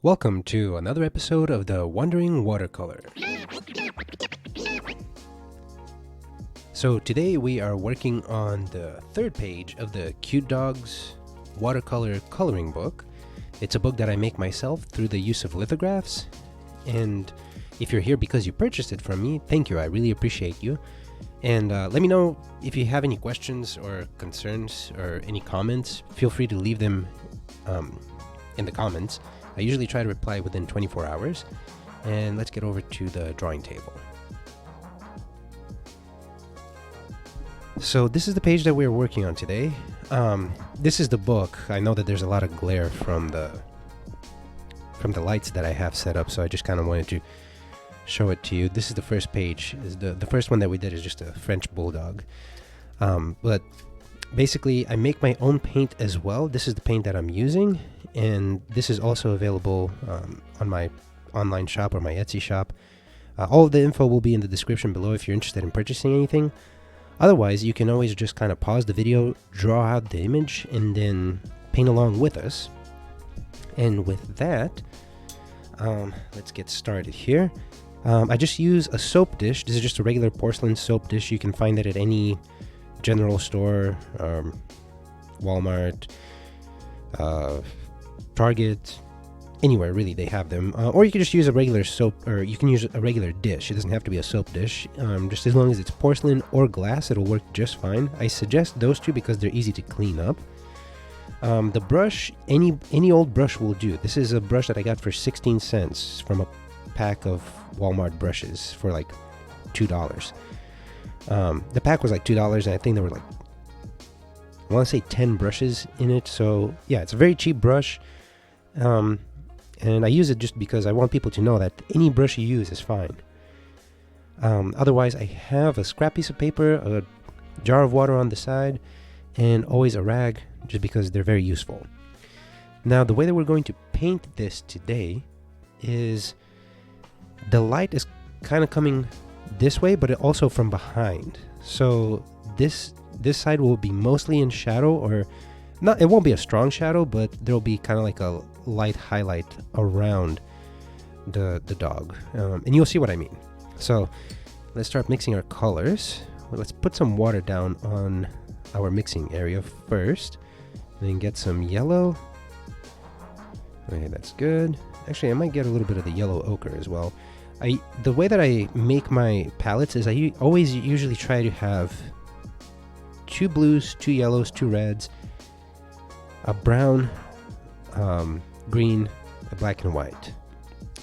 Welcome to another episode of the Wandering Watercolor. So today we are working on the third page of the Cute Dogs Watercolor Coloring Book. It's a book that I make myself through the use of lithographs, and if you're here because you purchased it from me, thank you, I really appreciate you. And let me know if you have any questions or concerns or any comments. Feel free to leave them in the comments. I usually try to reply within 24 hours. And let's get over to the drawing table. So this is the page that we're working on today. This is the book. I know that there's a lot of glare from the lights that I have set up, so I just kind of wanted to show it to you. This is the first page. The first one that we did is just a French bulldog. But basically, I make my own paint as well. This is the paint that I'm using, and this is also available on my online shop or my Etsy shop. All of the info will be in the description below if you're interested in purchasing anything. Otherwise, you can always just kind of pause the video, draw out the image, and then paint along with us. And with that, let's get started here. I just use a soap dish. This is just a regular porcelain soap dish. You can find it at any general store, Walmart, Target, anywhere really they have them. Or you can just use a regular soap, or you can use a regular dish. It doesn't have to be a soap dish. Just as long as it's porcelain or glass, it'll work just fine. I suggest those two because they're easy to clean up. The brush, any old brush will do. This is a brush that I got for 16 cents from a pack of Walmart brushes for like $2. The pack was like $2, and I think there were like, I want to say 10 brushes in it. So yeah, it's a very cheap brush. And I use it just because I want people to know that any brush you use is fine. Otherwise, I have a scrap piece of paper, a jar of water on the side, and always a rag, just because they're very useful. Now, the way that we're going to paint this today is the light is kind of coming this way, but also from behind. So this side will be mostly in shadow, or not. It won't be a strong shadow, but there'll be kind of like a light highlight around the dog, and you'll see what I mean. So let's start mixing our colors. Well, let's put some water down on our mixing area first, then get some yellow. Okay, that's good. Actually, I might get a little bit of the yellow ochre as well. The way that I make my palettes is I always usually try to have 2 blues, 2 yellows, 2 reds, a brown, green, a black, and white.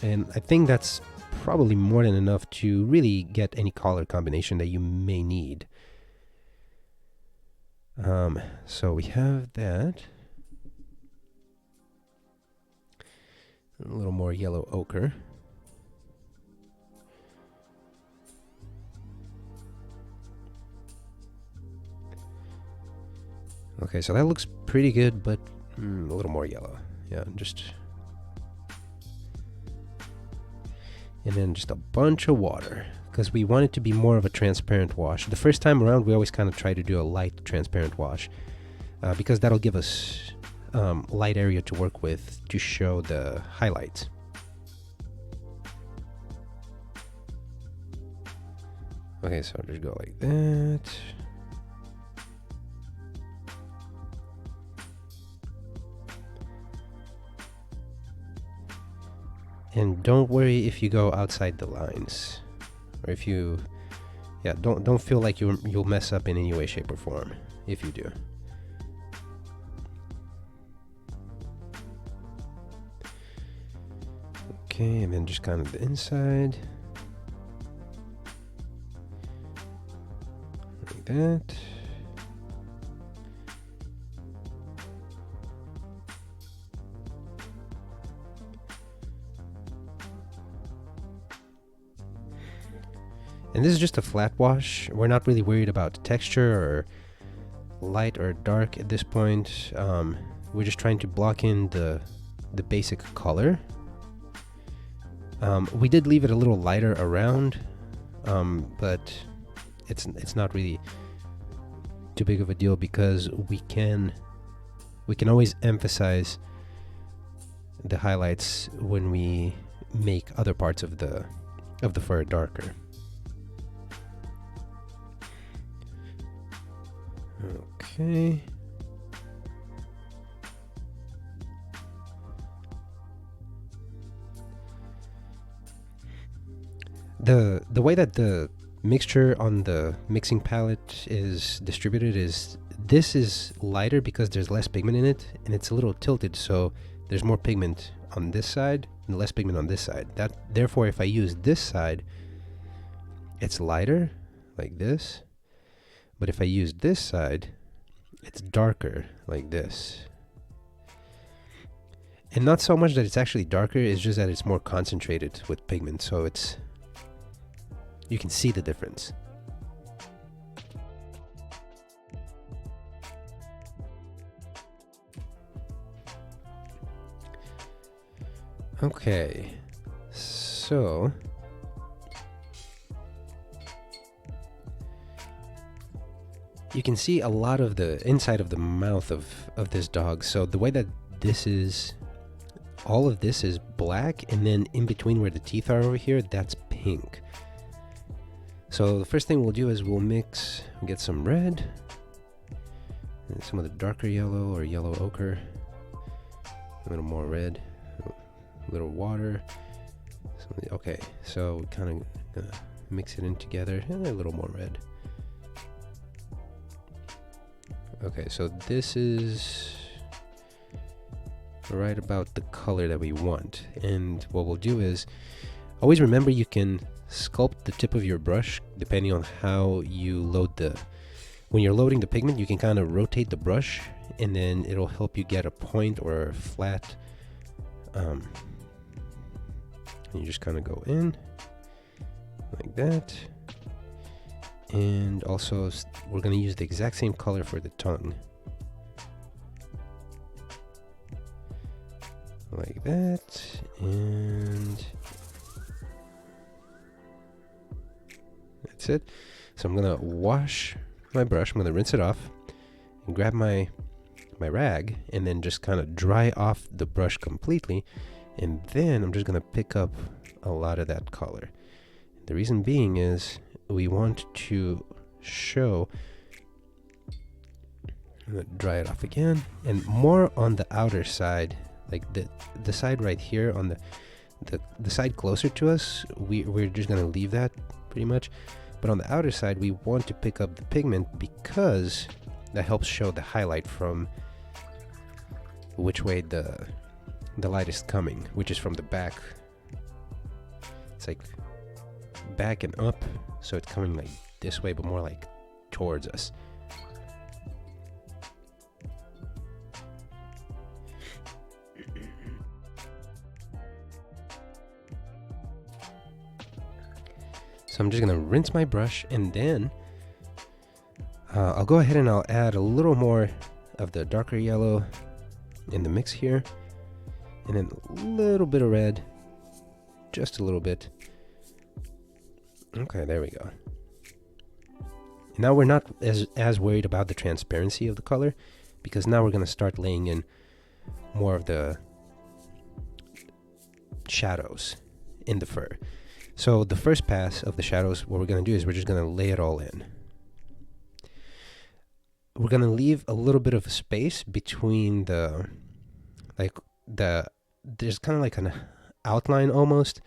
And I think that's probably more than enough to really get any color combination that you may need. So we have that. A little more yellow ochre. Okay, so that looks pretty good, but a little more yellow. Yeah, and then just a bunch of water, because we want it to be more of a transparent wash. The first time around, we always kind of try to do a light transparent wash, because that'll give us light area to work with to show the highlights. Okay, so I'll just go like that. And don't worry if you go outside the lines, or if you, don't feel like you'll mess up in any way, shape, or form if you do. Okay, and then just kind of the inside, like that. And this is just a flat wash. We're not really worried about texture or light or dark at this point. We're just trying to block in the basic color. We did leave it a little lighter around, but it's not really too big of a deal because we can always emphasize the highlights when we make other parts of the fur darker. Okay. The way that the mixture on the mixing palette is distributed is this is lighter because there's less pigment in it, and it's a little tilted, so there's more pigment on this side and less pigment on this side. Therefore, if I use this side, it's lighter like this, but if I use this side, it's darker like this. And not so much that it's actually darker, it's just that it's more concentrated with pigment, so you can see the difference. Okay, so you can see a lot of the inside of the mouth of this dog. So the way that this is, all of this is black, and then in between where the teeth are over here, that's pink. So the first thing we'll do is we'll get some red, and some of the darker yellow or yellow ochre, a little more red, a little water. Okay, so we kind of gonna mix it in together, and a little more red. Okay, so this is right about the color that we want. And what we'll do is, always remember you can sculpt the tip of your brush depending on how you load when you're loading the pigment, you can kind of rotate the brush, and then it'll help you get a point or a flat. And you just kind of go in like that. And also, we're going to use the exact same color for the tongue. Like that. And that's it. So I'm going to wash my brush. I'm going to rinse it off and grab my rag and then just kind of dry off the brush completely. And then I'm just going to pick up a lot of that color. The reason being is we want to show, I'm going to dry it off again, and more on the outer side, like the side right here on the side closer to us, we're just going to leave that pretty much. But on the outer side, we want to pick up the pigment because that helps show the highlight from which way the light is coming, which is from the back. It's like back and up, so it's coming like this way, but more like towards us. So I'm just gonna rinse my brush, and then I'll go ahead and I'll add a little more of the darker yellow in the mix here, and then a little bit of red, just a little bit. Okay, there we go. Now we're not as worried about the transparency of the color, because now we're going to start laying in more of the shadows in the fur. So the first pass of the shadows, what we're going to do is we're just going to lay it all in. We're going to leave a little bit of space between there's kind of like an outline almost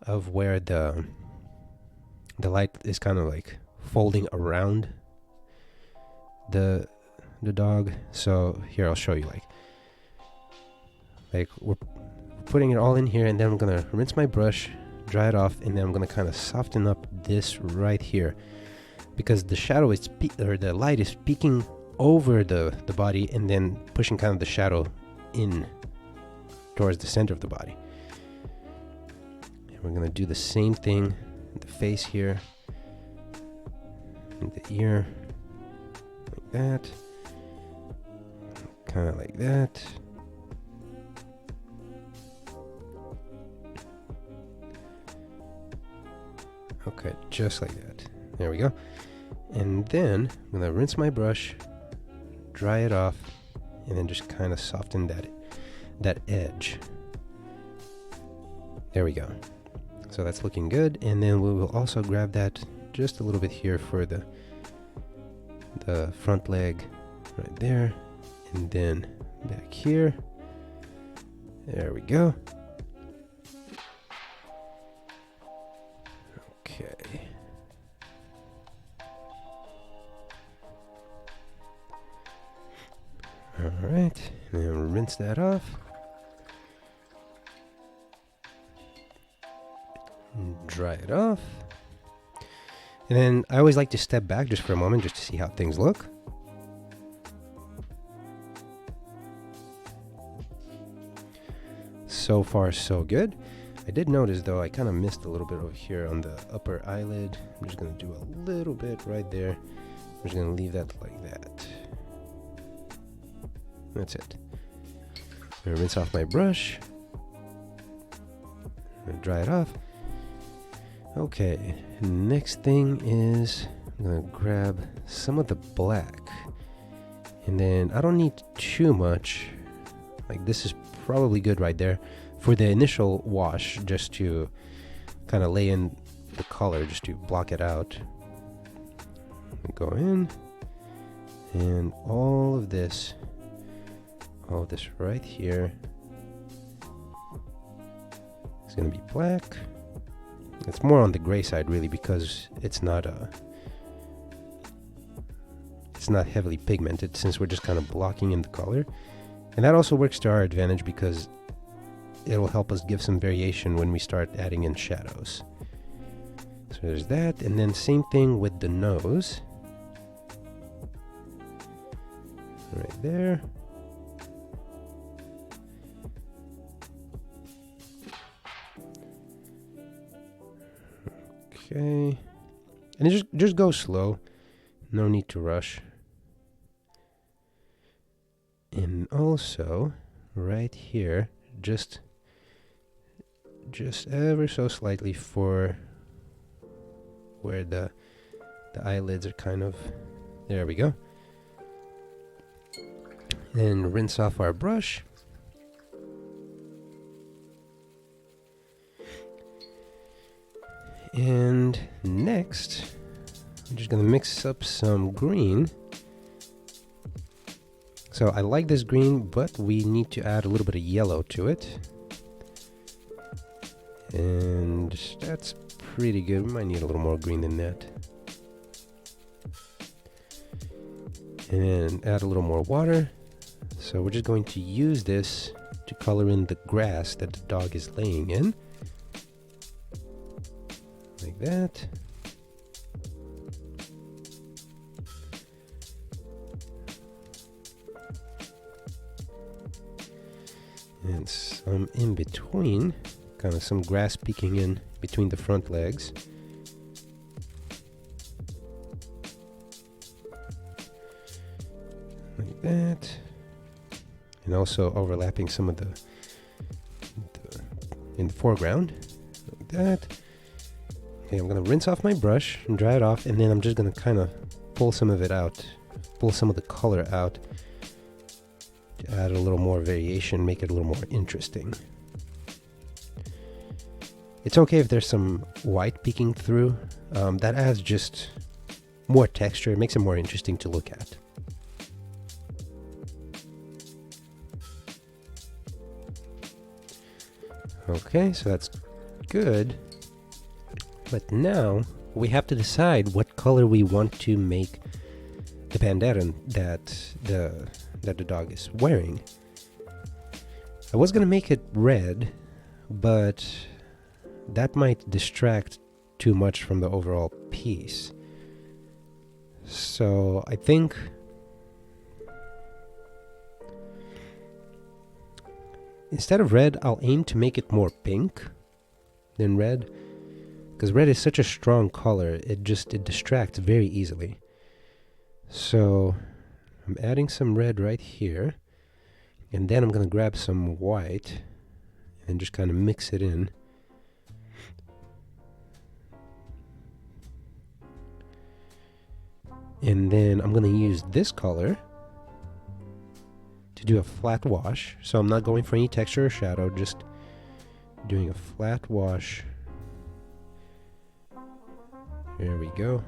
of where the light is kind of like folding around the dog. So here, I'll show you, like we're putting it all in here, and then I'm gonna rinse my brush, dry it off, and then I'm gonna kind of soften up this right here, because the shadow is the light is peeking over the body and then pushing kind of the shadow in towards the center of the body. And we're gonna do the same thing, the face here, and the ear, like that, kind of like that. Okay, just like that. There we go. And then I'm gonna rinse my brush, dry it off, and then just kind of soften that edge. There we go. So that's looking good, and then we will also grab that just a little bit here for the front leg right there, and then back here. There we go. Okay. All right, and then rinse that off. Dry it off. And then I always like to step back just for a moment just to see how things look. So far, so good. I did notice though, I kind of missed a little bit over here on the upper eyelid. I'm just going to do a little bit right there. I'm just going to leave that like that. That's it. I'm going to rinse off my brush. I'm going to dry it off. Okay, next thing is I'm going to grab some of the black. And then I don't need too much. Like this is probably good right there for the initial wash, just to kind of lay in the color, just to block it out. Go in, and all of this right here is going to be black. It's more on the gray side really, because it's not heavily pigmented, since we're just kind of blocking in the color. And that also works to our advantage because it'll help us give some variation when we start adding in shadows. So there's that, and then same thing with the nose. Right there. Okay. And just go slow. No need to rush. And also, right here, just ever so slightly for where the eyelids are kind of, there we go. And rinse off our brush. And next, I'm just gonna mix up some green. So I like this green, but we need to add a little bit of yellow to it. And that's pretty good. We might need a little more green than that. And add a little more water. So we're just going to use this to color in the grass that the dog is laying in. Like that. And some in between, kind of some grass peeking in between the front legs. Like that. And also overlapping some of the in the foreground. Like that. Okay, I'm going to rinse off my brush and dry it off, and then I'm just going to kind of pull some of it out, pull some of the color out, to add a little more variation, make it a little more interesting. It's okay if there's some white peeking through. That adds just more texture. It makes it more interesting to look at. Okay, so that's good. But now we have to decide what color we want to make the bandana that the dog is wearing. I was gonna make it red, but that might distract too much from the overall piece. So I think instead of red, I'll aim to make it more pink than red, because red is such a strong color, it distracts very easily. So I'm adding some red right here, and then I'm going to grab some white and just kind of mix it in. And then I'm going to use this color to do a flat wash. So I'm not going for any texture or shadow, just doing a flat wash. There we go.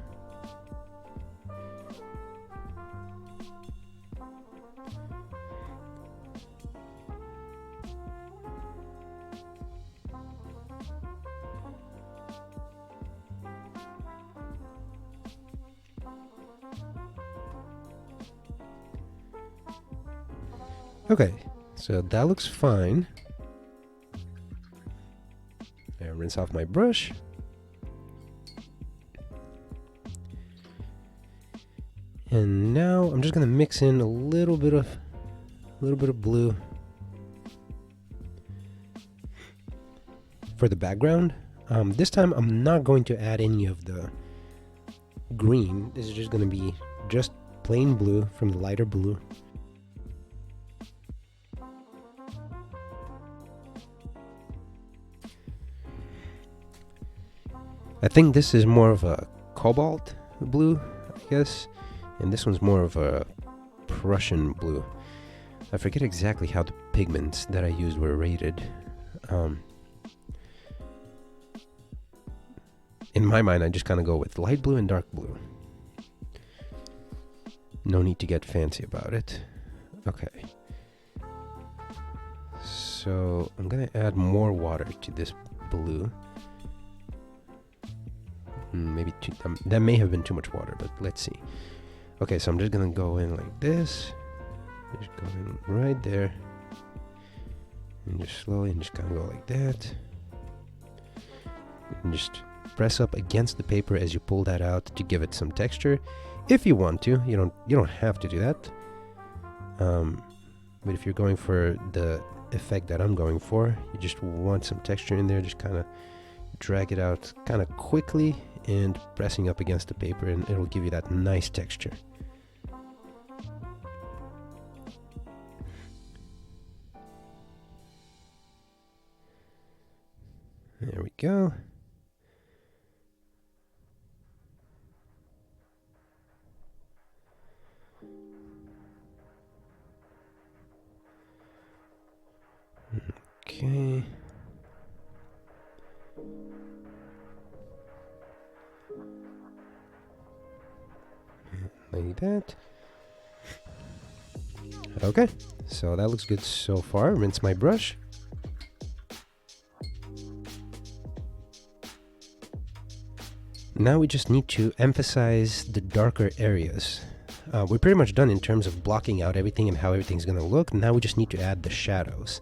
Okay, so that looks fine. I rinse off my brush. And now I'm just gonna mix in a little bit of blue for the background. This time I'm not going to add any of the green. This is just gonna be just plain blue from the lighter blue. I think this is more of a cobalt blue, I guess, and this one's more of a Prussian blue. I forget exactly how the pigments that I used were rated. In my mind, I just kind of go with light blue and dark blue. No need to get fancy about it. Okay. So I'm gonna add more water to this blue. Maybe that may have been too much water, but let's see. Okay, so I'm just gonna go in like this. Just go in right there. And just slowly and just kind of go like that. And just press up against the paper as you pull that out to give it some texture. If you want to, you don't have to do that. But if you're going for the effect that I'm going for, you just want some texture in there, just kind of drag it out kind of quickly and pressing up against the paper, and it'll give you that nice texture. There we go. Okay. Like that. Okay, so that looks good so far. Rinse my brush. Now we just need to emphasize the darker areas. We're pretty much done in terms of blocking out everything and how everything's going to look. Now we just need to add the shadows.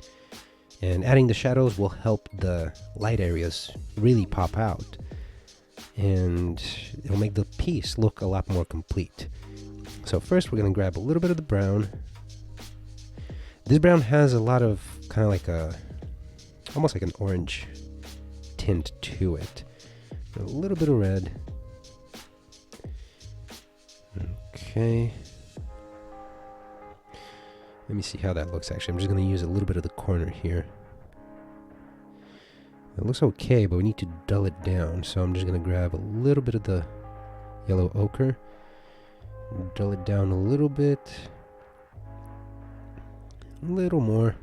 And adding the shadows will help the light areas really pop out. And it'll make the piece look a lot more complete. So first we're going to grab a little bit of the brown. This brown has a lot of kind of like almost like an orange tint to it. A little bit of red. Okay. Let me see how that looks actually. I'm just going to use a little bit of the corner here. It looks okay, but we need to dull it down. So I'm just going to grab a little bit of the yellow ochre. Dull it down a little bit. A little more.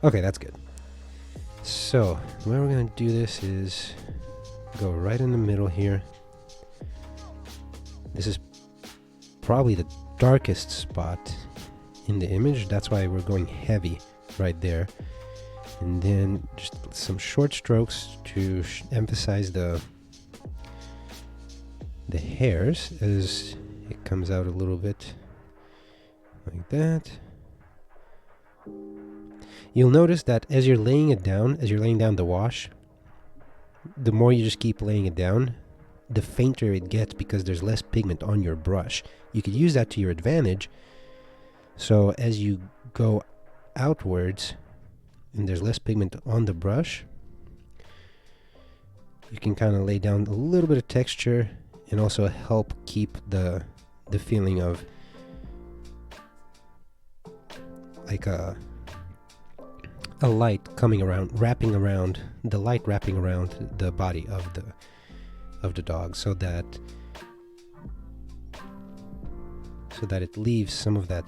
Okay, that's good. So, the way we're going to do this is go right in the middle here. This is probably the darkest spot in the image. That's why we're going heavy right there. And then just some short strokes to emphasize the hairs as it comes out a little bit like that. You'll notice that as you're laying it down, as you're laying down the wash, the more you just keep laying it down, the fainter it gets because there's less pigment on your brush. You could use that to your advantage. So as you go outwards and there's less pigment on the brush, you can kind of lay down a little bit of texture and also help keep the feeling of like a light coming around, wrapping around the light, wrapping around the body of the dog, so that it leaves some of that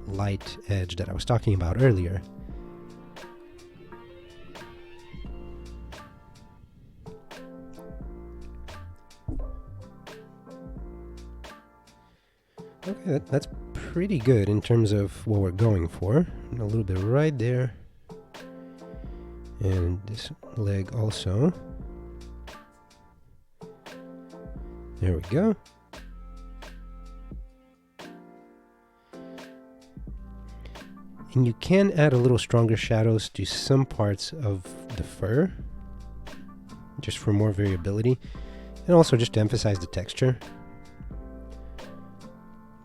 light edge that I was talking about earlier. Okay, that's pretty good in terms of what we're going for. A little bit right there. And this leg also. There we go. And you can add a little stronger shadows to some parts of the fur, just for more variability, and also just to emphasize the texture.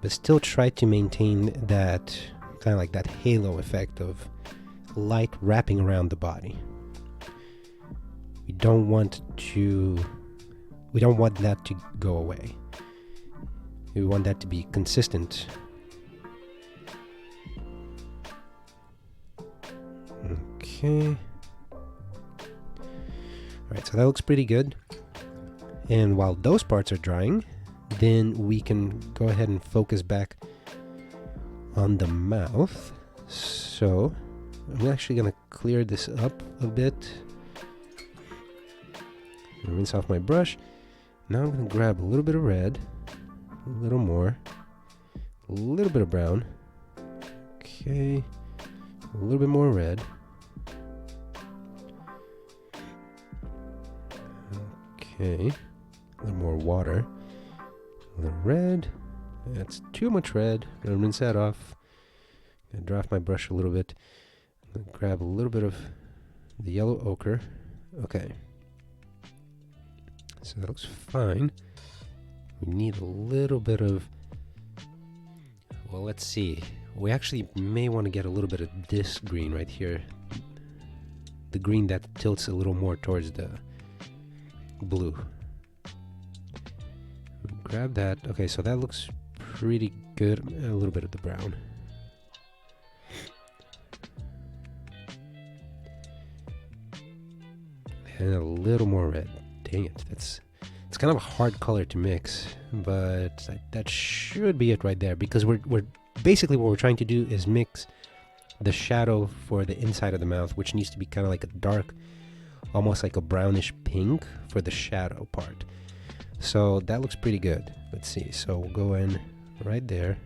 But still try to maintain that kind of like that halo effect of light wrapping around the body. We don't want that to go away. We want that to be consistent. Okay. Alright, so that looks pretty good. And while those parts are drying, then we can go ahead and focus back on the mouth. So I'm actually going to clear this up a bit. Rinse off my brush. Now I'm going to grab a little bit of red, a little more, a little bit of brown. Okay, a little bit more red. Okay, a little more water. A little red. That's too much red. I'm gonna rinse that off. I'm gonna dry off my brush a little bit. I'm gonna grab a little bit of the yellow ochre. Okay. So that looks fine. We need a little bit of, well, let's see. We actually may want to get a little bit of this green right here. The green that tilts a little more towards the blue. Grab that. Okay, so that looks pretty good. A little bit of the brown. And a little more red. Dang it. It's kind of a hard color to mix, but that should be it right there, because we're basically what we're trying to do is mix the shadow for the inside of the mouth, which needs to be kind of like a dark, almost like a brownish pink for the shadow part. So that looks pretty good. Let's see. So we'll go in right there.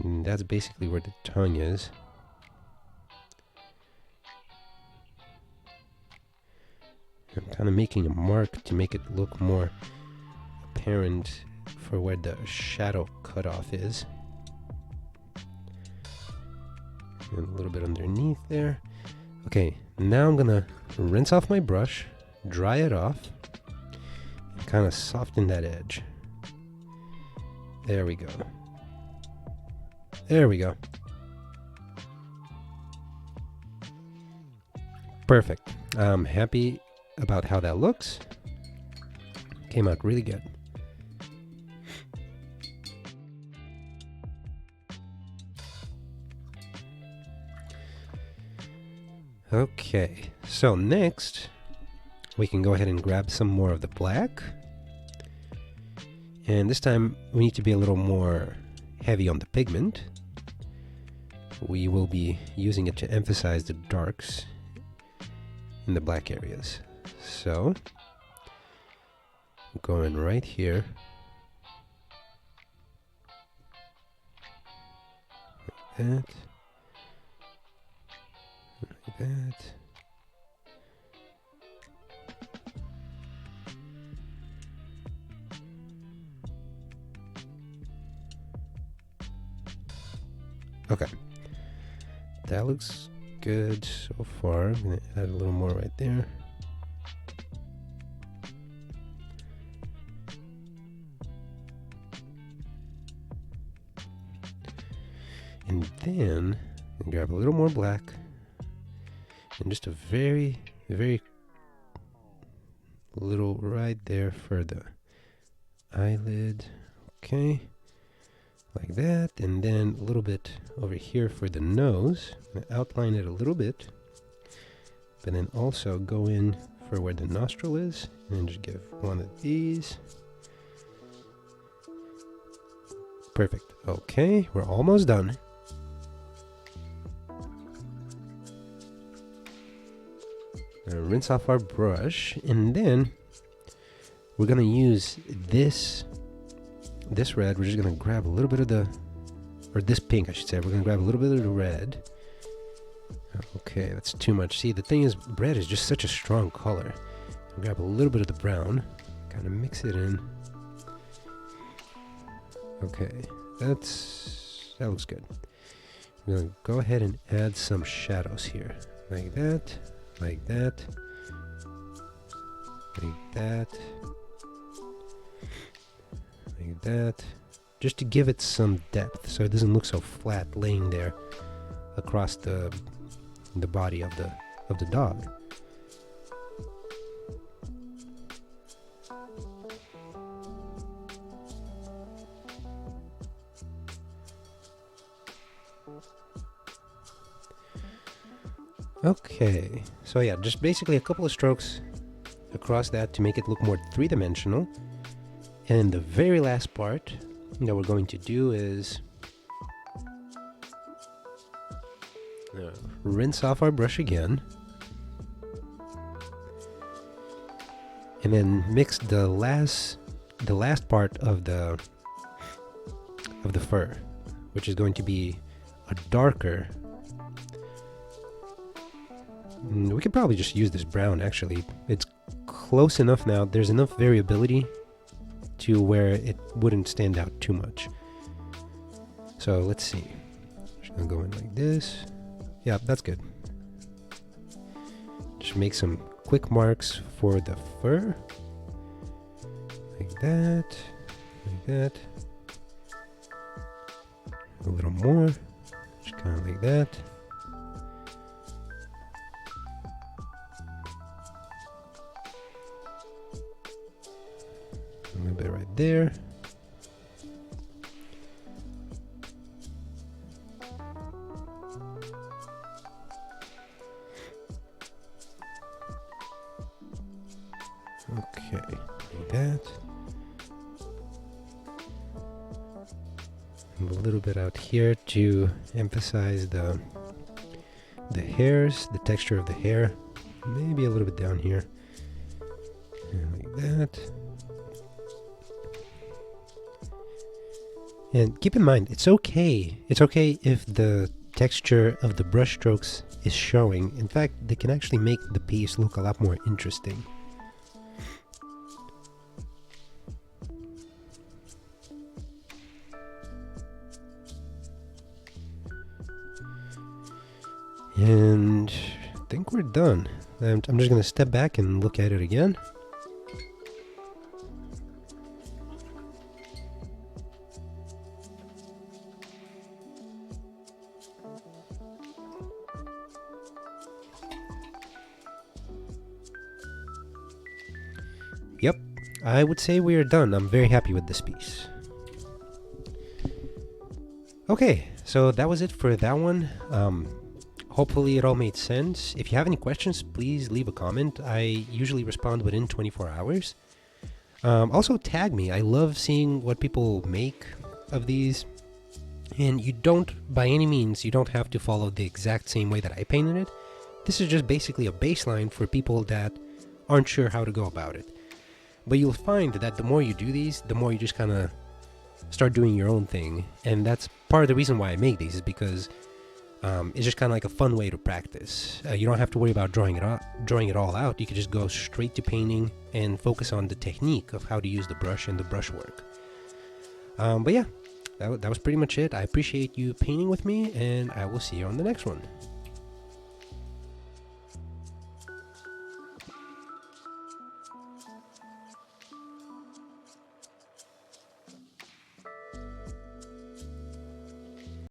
And that's basically where the tongue is. I'm kind of making a mark to make it look more apparent for where the shadow cutoff is. And a little bit underneath there. Okay, now I'm gonna rinse off my brush, dry it off, and kind of soften that edge. There we go. There we go. Perfect. I'm happy about how that looks. Came out really good. Okay, so next we can go ahead and grab some more of the black. And this time we need to be a little more heavy on the pigment. We will be using it to emphasize the darks in the black areas. So, going right here. Like that. Like that. Okay. That looks good so far. I'm going to add a little more right there. And then grab a little more black and just a very, very little right there for the eyelid. Okay. Like that, and then a little bit over here for the nose. Outline it a little bit, but then also go in for where the nostril is, and just give one of these. Perfect. Okay, we're almost done. rinse off our brush, and then we're gonna use this red. We're just gonna grab a little bit of the, or this pink I should say. We're gonna grab a little bit of the red. Okay, that's too much. See, the thing is, red is just such a strong color. I'll grab a little bit of the brown, kind of mix it in. Okay, that looks good. I'm gonna go ahead and add some shadows here, like that, like that, like that, like that, just to give it some depth, so it doesn't look so flat laying there across the body of the dog. Okay, so yeah, just basically a couple of strokes across that to make it look more three-dimensional. And the very last part that we're going to do is rinse off our brush again, and then mix the last part of the fur, which is going to be a darker. We could probably just use this brown, actually. It's close enough now. There's enough variability to where it wouldn't stand out too much. So let's see. Just gonna go in like this. Yeah, that's good. Just make some quick marks for the fur. Like that. Like that. A little more. Just kind of like that. A little bit right there. Okay, like that. And a little bit out here to emphasize the hairs, the texture of the hair. Maybe a little bit down here. And like that. And keep in mind, it's okay. It's okay if the texture of the brush strokes is showing. In fact, they can actually make the piece look a lot more interesting. And I think we're done. I'm just going to step back and look at it again. Yep, I would say we are done. I'm very happy with this piece. Okay, so that was it for that one. Hopefully it all made sense. If you have any questions, please leave a comment. I usually respond within 24 hours. Also tag me. I love seeing what people make of these. And you don't, by any means, you don't have to follow the exact same way that I painted it. This is just basically a baseline for people that aren't sure how to go about it. But you'll find that the more you do these, the more you just kind of start doing your own thing. And that's part of the reason why I make these, is because it's just kind of like a fun way to practice. You don't have to worry about drawing it all out. You can just go straight to painting and focus on the technique of how to use the brush and the brushwork. But yeah, that was pretty much it. I appreciate you painting with me, and I will see you on the next one.